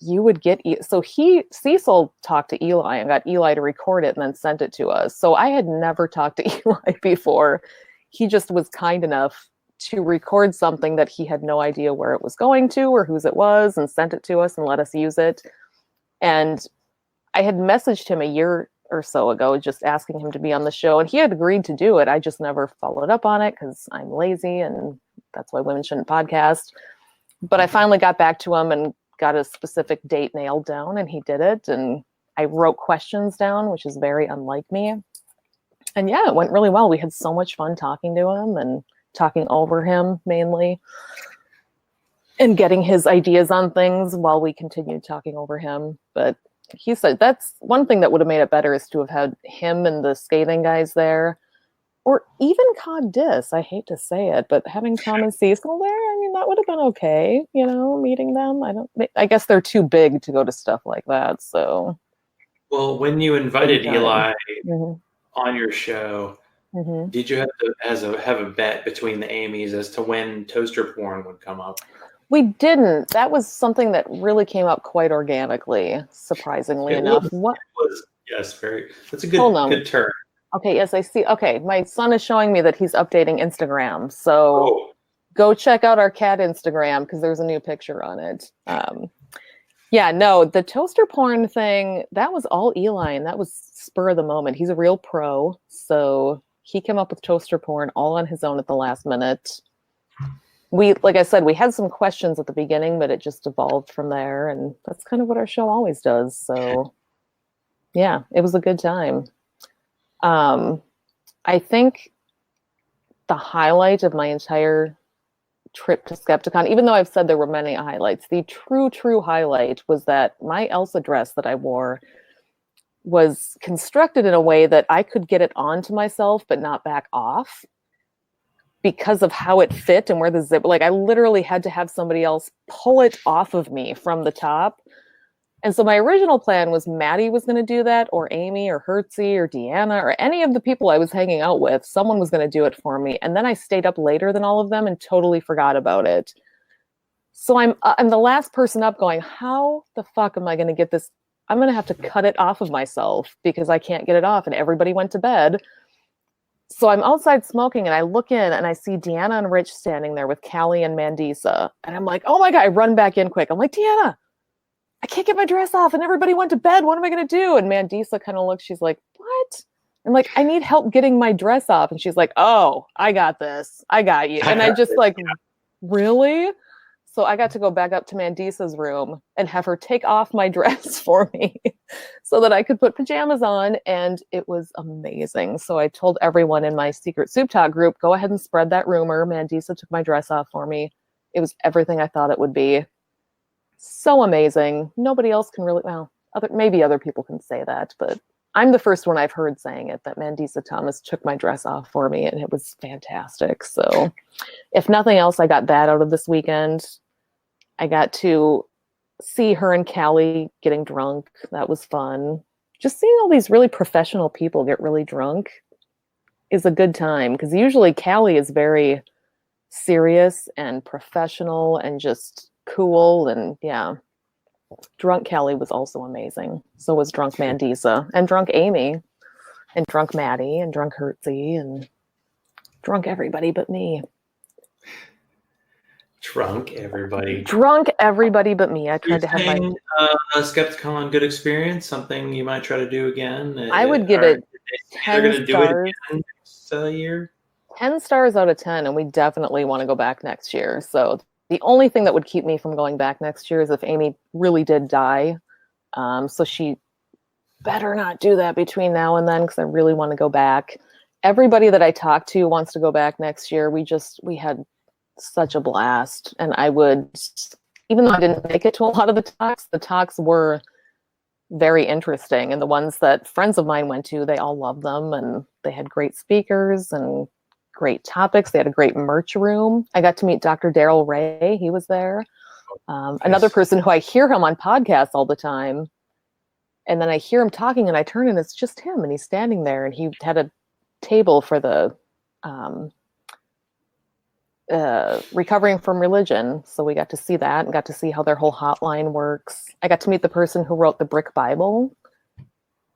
you would get Cecil talked to Eli and got Eli to record it and then sent it to us. So I had never talked to Eli before. He just was kind enough to record something that he had no idea where it was going to or whose it was, and sent it to us and let us use it. And I had messaged him a year or so ago just asking him to be on the show, and he had agreed to do it. I just never followed up on it because I'm lazy, and that's why women shouldn't podcast. But I finally got back to him and got a specific date nailed down, and he did it. And I wrote questions down, which is very unlike me. And yeah, it went really well. We had so much fun talking to him and talking over him mainly, and getting his ideas on things while we continued talking over him. But he said that's one thing that would have made it better, is to have had him and the scathing guys there, or even Cod Dis. I hate to say it, but having Tom and Cecil there, I mean, that would have been okay, meeting them. I guess they're too big to go to stuff like that. So, well, when you invited Eli mm-hmm. on your show, Mm-hmm. did you have a bet between the Amy's as to when toaster porn would come up? We didn't. That was something that really came up quite organically, surprisingly enough. Yes, that's a good turn. Okay, yes, I see. Okay, my son is showing me that he's updating Instagram. So go check out our cat Instagram, because there's a new picture on it. Yeah, no, the toaster porn thing, that was all Eli, and that was spur of the moment. He's a real pro, so he came up with toaster porn all on his own at the last minute. Like I said, we had some questions at the beginning, but it just evolved from there, and that's kind of what our show always does. So yeah, it was a good time. I think the highlight of my entire trip to Skepticon, even though I've said there were many highlights, the true highlight was that my Elsa dress that I wore was constructed in a way that I could get it onto myself but not back off, because of how it fit and where the zip, like I literally had to have somebody else pull it off of me from the top. And so my original plan was Maddie was going to do that, or Amy, or Hertzie, or Deanna, or any of the people I was hanging out with. Someone was going to do it for me. And then I stayed up later than all of them and totally forgot about it. So I'm the last person up going, how the fuck am I going to get this? I'm going to have to cut it off of myself because I can't get it off. And everybody went to bed. So I'm outside smoking, and I look in and I see Deanna and Rich standing there with Callie and Mandisa. And I'm like, oh my God, I run back in quick. I'm like, Deanna, I can't get my dress off and everybody went to bed. What am I going to do? And Mandisa kind of looks, she's like, what? I'm like, I need help getting my dress off. And she's like, oh, I got this. I got you. And I just like, really? So I got to go back up to Mandisa's room and have her take off my dress for me so that I could put pajamas on. And it was amazing. So I told everyone in my secret soup talk group, go ahead and spread that rumor. Mandisa took my dress off for me. It was everything I thought it would be. So amazing. Nobody else can really, maybe other people can say that, but I'm the first one I've heard saying it, that Mandisa Thomas took my dress off for me, and it was fantastic. So if nothing else, I got that out of this weekend. I got to see her and Callie getting drunk. That was fun. Just seeing all these really professional people get really drunk is a good time, because usually Callie is very serious and professional and just cool. And yeah, drunk Callie was also amazing. So was drunk Mandisa, and drunk Amy, and drunk Maddie, and drunk Hertzie, and drunk everybody but me. Drunk everybody but me. I tried to have my Skepticon good experience. Something you might try to do again. I would give it 10 going to do stars. it again next year. 10 stars out of 10, and we definitely want to go back next year. So the only thing that would keep me from going back next year is if Amy really did die. So she better not do that between now and then, because I really want to go back. Everybody that I talked to wants to go back next year. We had such a blast. And I would, even though I didn't make it to a lot of the talks were very interesting. And the ones that friends of mine went to, they all loved them, and they had great speakers and great topics. They had a great merch room. I got to meet Dr. Daryl Ray. He was there. Another person who I hear him on podcasts all the time. And then I hear him talking, and I turn, and it's just him, and he's standing there, and he had a table for the recovering from religion. So we got to see that and got to see how their whole hotline works. I got to meet the person who wrote the Brick Bible,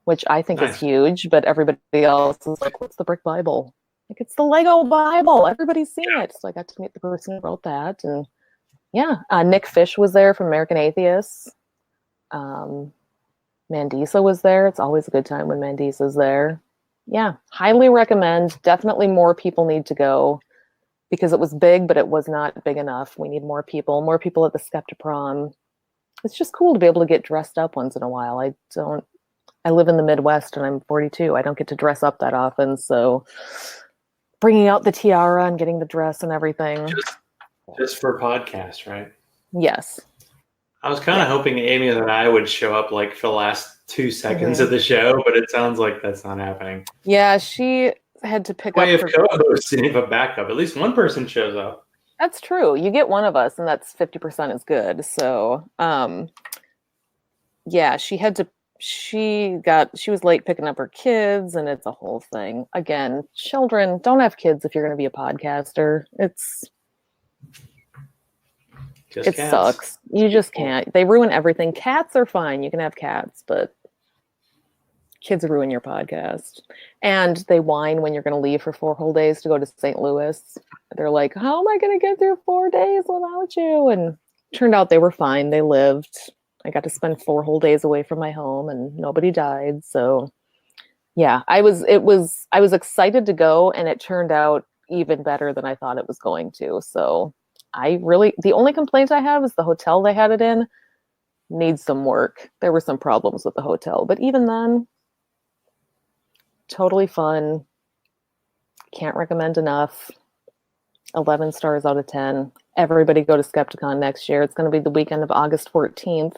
which I think is huge, but everybody else is like, what's the Brick Bible? Like, it's the Lego Bible. Everybody's seen it. So I got to meet the person who wrote that. And yeah, Nick Fish was there from American Atheists. Mandisa was there. It's always a good time when Mandisa's there. Yeah, highly recommend. Definitely more people need to go because it was big, but it was not big enough. We need more people at the Skeptiprom. It's just cool to be able to get dressed up once in a while. I live in the Midwest and I'm 42. I don't get to dress up that often. So bringing out the tiara and getting the dress and everything. Just for podcast, right? Yes. I was kind of hoping Amy and I would show up like for the last 2 seconds of the show, but it sounds like that's not happening. Yeah, she had to pick up her co-hosts and have a backup. At least one person shows up. That's true. You get one of us, and that's 50% is good. So, yeah, she was late picking up her kids, and it's a whole thing. Again, children, don't have kids if you're going to be a podcaster. It sucks. You just can't. They ruin everything. Cats are fine. You can have cats, but kids ruin your podcast. And they whine when you're going to leave for 4 whole days to go to St. Louis. They're like, how am I going to get through 4 days without you? And it turned out they were fine. They lived. I got to spend 4 whole days away from my home and nobody died. So yeah, I was excited to go, and it turned out even better than I thought it was going to. So the only complaint I have is the hotel they had it in needs some work. There were some problems with the hotel, but even then, totally fun. Can't recommend enough. 11 stars out of 10. Everybody go to Skepticon next year. It's going to be the weekend of August 14th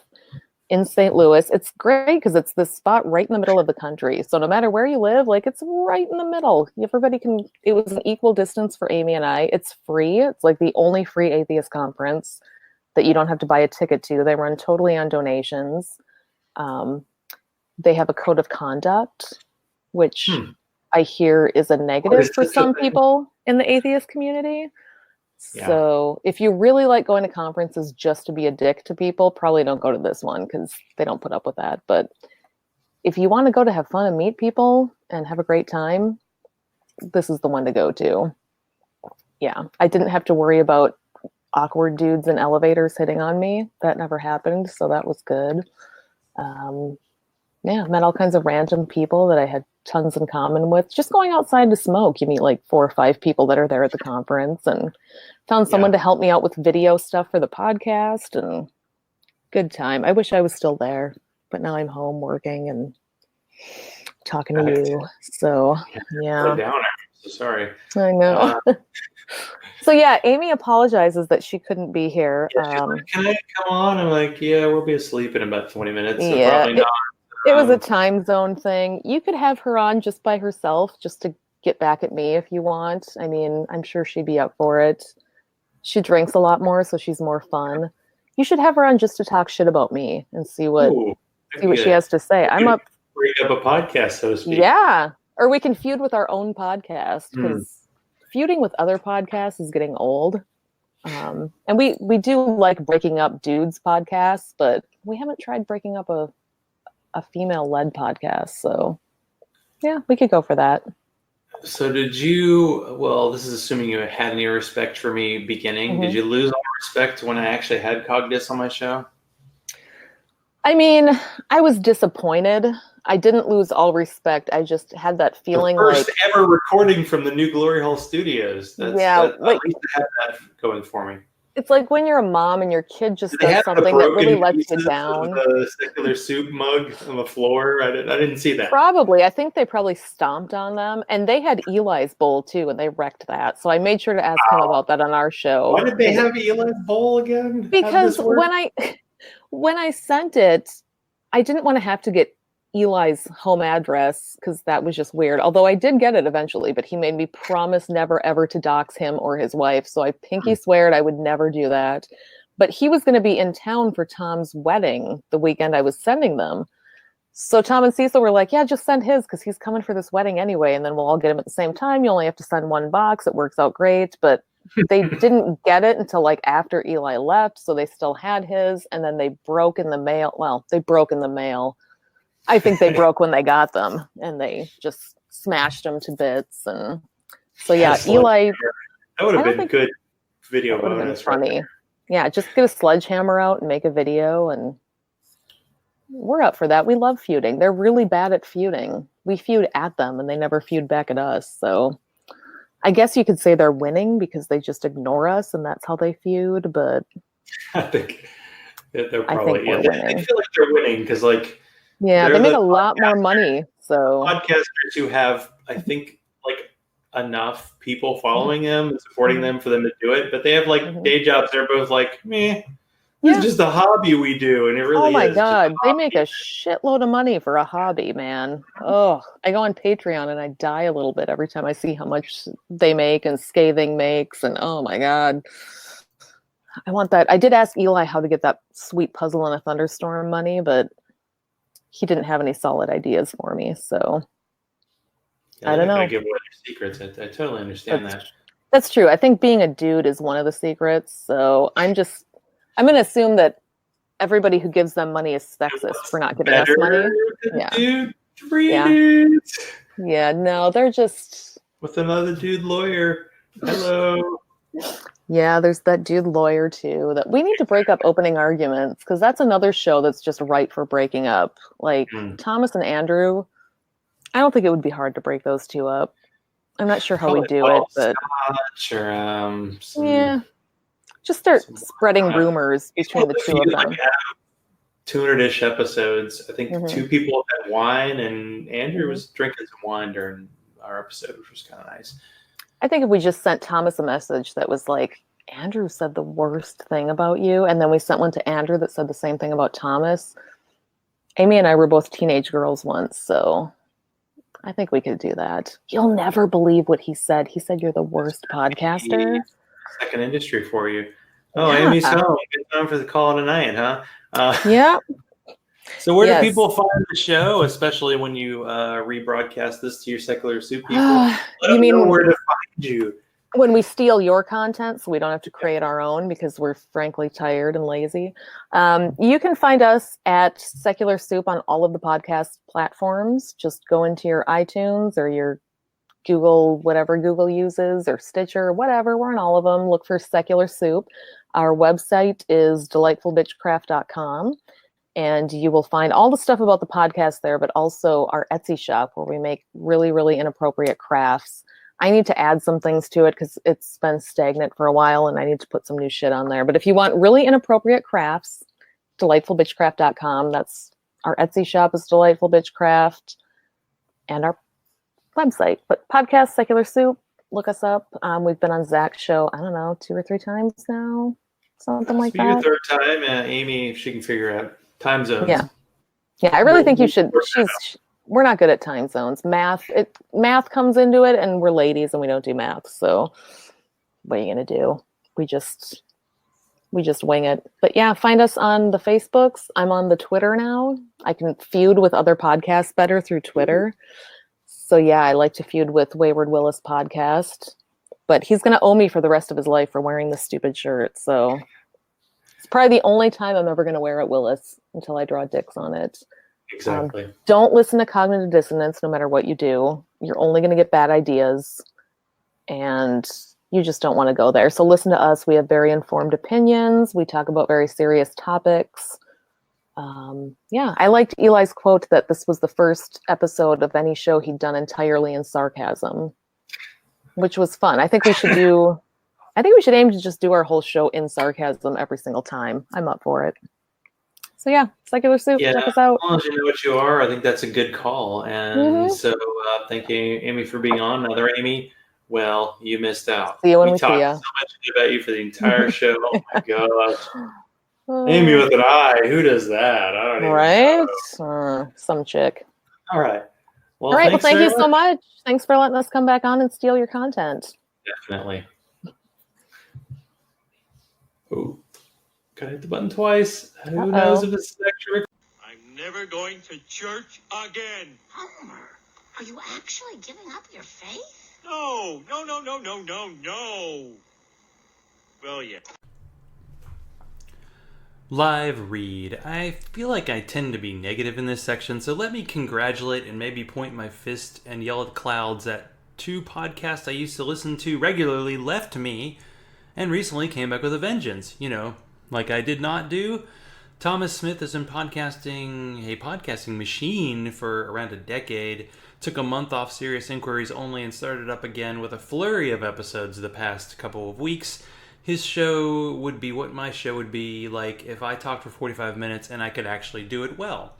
in St. Louis. It's great because it's this spot right in the middle of the country. So no matter where you live, like, it's right in the middle. It was an equal distance for Amy and I. It's free. It's like the only free atheist conference that you don't have to buy a ticket to. They run totally on donations. They have a code of conduct, which I hear is a negative for some people in the atheist community. Yeah. So if you really like going to conferences just to be a dick to people, probably don't go to this one because they don't put up with that. But if you want to go to have fun and meet people and have a great time, this is the one to go to. Yeah, I didn't have to worry about awkward dudes in elevators hitting on me. That never happened, so that was good. Yeah, met all kinds of random people that I had tons in common with. Just going outside to smoke, you meet like 4 or 5 people that are there at the conference, and found someone to help me out with video stuff for the podcast, and good time. I wish I was still there, but now I'm home working and talking to you. So yeah. So sorry. I know. So yeah, Amy apologizes that she couldn't be here. Yeah, like, can I come on? I'm like, yeah, we'll be asleep in about 20 minutes. So yeah, probably not. It was a time zone thing. You could have her on just by herself, just to get back at me if you want. I mean, I'm sure she'd be up for it. She drinks a lot more, so she's more fun. You should have her on just to talk shit about me and see what she has to say. I'm up. Break up a podcast, so to speak. Yeah, or we can feud with our own podcast, because feuding with other podcasts is getting old. And we do like breaking up dudes podcasts, but we haven't tried breaking up a female-led podcast. So yeah, we could go for that. So did you, well, this is assuming you had any respect for me beginning. Did you lose all respect when I actually had Cogdis on my show? I mean, I was disappointed. I didn't lose all respect. I just had that feeling the first ever recording from the new Glory Hole Studios. At least I had that going for me. It's like when you're a mom and your kid just does something that really lets you down. The secular soup mug on the floor. I didn't see that. Probably. I think they probably stomped on them. And they had Eli's bowl too, and they wrecked that. So I made sure to ask him about that on our show. Why did they have Eli's bowl again? Because when I sent it, I didn't want to have to get Eli's home address because that was just weird. Although I did get it eventually, but he made me promise never ever to dox him or his wife. So I pinky sweared I would never do that. But he was going to be in town for Tom's wedding the weekend I was sending them. So Tom and Cecil were like, yeah, just send his because he's coming for this wedding anyway. And then we'll all get him at the same time. You only have to send 1 box. It works out great. But they didn't get it until like after Eli left, so they still had his, and then they broke in the mail. Well, they broke in the mail. I think they broke when they got them, and they just smashed them to bits. And so yeah, Eli. That would have been good video bonus. That would have been funny. Right? Yeah, just get a sledgehammer out and make a video, and we're up for that. We love feuding. They're really bad at feuding. We feud at them, and they never feud back at us. So I guess you could say they're winning because they just ignore us, and that's how they feud. But I think they're probably we're winning. I feel like they're winning because, like, they make a lot more money. So podcasters who have, I think, like enough people following them and supporting them for them to do it, but they have like day jobs. They're both like, meh. This is just a hobby we do, and it really is. Oh my God, they make a shitload of money for a hobby, man. Oh, I go on Patreon and I die a little bit every time I see how much they make and Scathing makes, and oh my God. I want that. I did ask Eli how to get that sweet Puzzle in a Thunderstorm money, but he didn't have any solid ideas for me, so I don't know. I give away your secrets. I totally understand that. That's true. I think being a dude is one of the secrets, so I'm going to assume that everybody who gives them money is sexist for not giving us money. Dudes. Yeah, no, they're just... With another dude lawyer. Hello. Yeah, there's that dude lawyer, too. That we need to break up Opening Arguments, because that's another show that's just ripe for breaking up. Like, Thomas and Andrew, I don't think it would be hard to break those two up. I'm not sure how we do it, but... yeah. Just start spreading rumors between the two of them. 200-ish episodes. I think 2 people had wine, and Andrew was drinking some wine during our episode, which was kind of nice. I think if we just sent Thomas a message that was like, Andrew said the worst thing about you, and then we sent one to Andrew that said the same thing about Thomas. Amy and I were both teenage girls once, so I think we could do that. You'll never believe what he said. He said you're the worst podcaster. Second industry for you. Oh, yeah. Amy's home. Good time for the call tonight, huh? Yeah. So where do people find the show, especially when you rebroadcast this to your Secular Soup people? Let them know where to find you. When we steal your content, so we don't have to create our own because we're frankly tired and lazy. You can find us at Secular Soup on all of the podcast platforms. Just go into your iTunes or your Google, whatever Google uses, or Stitcher, whatever. We're on all of them. Look for Secular Soup. Our website is delightfulbitchcraft.com, and you will find all the stuff about the podcast there, but also our Etsy shop where we make really, really inappropriate crafts. I need to add some things to it because it's been stagnant for a while, and I need to put some new shit on there. But if you want really inappropriate crafts, delightfulbitchcraft.com. That's our Etsy shop is Delightful Bitchcraft, and our website. But podcast Secular Soup, look us up. We've been on Zach's show, I don't know, 2 or 3 times now, something like that. Your third time, Amy, if she can figure out time zones. Yeah. I really think you should. We're not good at time zones. Math comes into it, and we're ladies and we don't do math. So what are you gonna do? We just wing it. But yeah, find us on the Facebooks. I'm on the Twitter now. I can feud with other podcasts better through Twitter. So yeah, I like to feud with Wayward Willis podcast, but he's going to owe me for the rest of his life for wearing this stupid shirt. So it's probably the only time I'm ever going to wear it Willis until I draw dicks on it. Exactly. Don't listen to Cognitive Dissonance no matter what you do. You're only going to get bad ideas, and you just don't want to go there. So listen to us. We have very informed opinions. We talk about very serious topics. I liked Eli's quote that this was the first episode of any show he'd done entirely in sarcasm, which was fun. I think we should aim to just do our whole show in sarcasm every single time. I'm up for it. So yeah, Secular Soup, check us out. As long as you know what you are, I think that's a good call. And so thank you, Amy, for being on. Another Amy, well, you missed out. See you when we talked see so much about you for the entire show. Oh my gosh. Amy with an I. Who does that? I don't even know. Some chick. All right. Well, thank you so much. Thanks for letting us come back on and steal your content. Definitely. Oh, gotta hit the button twice. Who knows if it's extra? I'm never going to church again. Homer, are you actually giving up your faith? No. Well, yeah. Live read. I feel like I tend to be negative in this section, so let me congratulate and maybe point my fist and yell at clouds that 2 podcasts I used to listen to regularly left me and recently came back with a vengeance. You know, like I did not do. Thomas Smith has been podcasting a podcasting machine for around a decade, took a month off Serious Inquiries only and started up again with a flurry of episodes the past couple of weeks. His show would be what my show would be like if I talked for 45 minutes and I could actually do it well.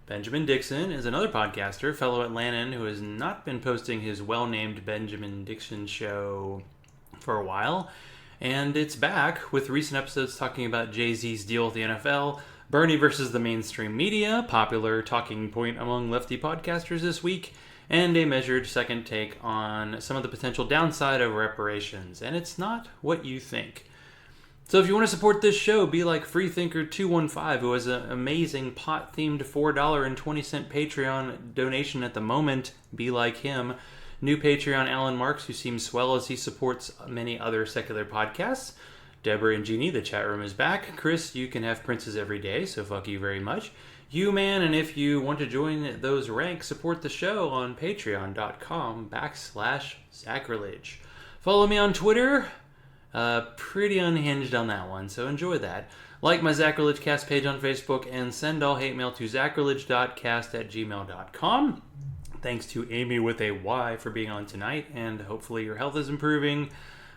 Benjamin Dixon is another podcaster, fellow Atlantan, who has not been posting his well-named Benjamin Dixon show for a while. And it's back with recent episodes talking about Jay-Z's deal with the NFL, Bernie versus the mainstream media, popular talking point among lefty podcasters this week, and a measured second take on some of the potential downside of reparations. And it's not what you think. So if you want to support this show, be like Freethinker215, who has an amazing pot-themed $4.20 Patreon donation at the moment. Be like him. New Patreon Alan Marks, who seems swell as he supports many other secular podcasts. Deborah and Jeannie, the chat room is back. Chris, you can have princes every day, so fuck you very much. You, man, and if you want to join those ranks, support the show on patreon.com/Zachrilege. Follow me on Twitter. Pretty unhinged on that one, so enjoy that. Like my Zachrilege Cast page on Facebook, and send all hate mail to zachrilege.cast@gmail.com. Thanks to Amy with a Y for being on tonight, and hopefully your health is improving.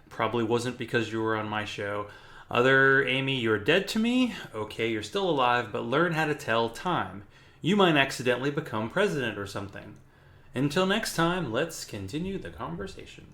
Probably wasn't because you were on my show. Other Amy, you're dead to me. Okay, you're still alive, but learn how to tell time. You might accidentally become president or something. Until next time, let's continue the conversation.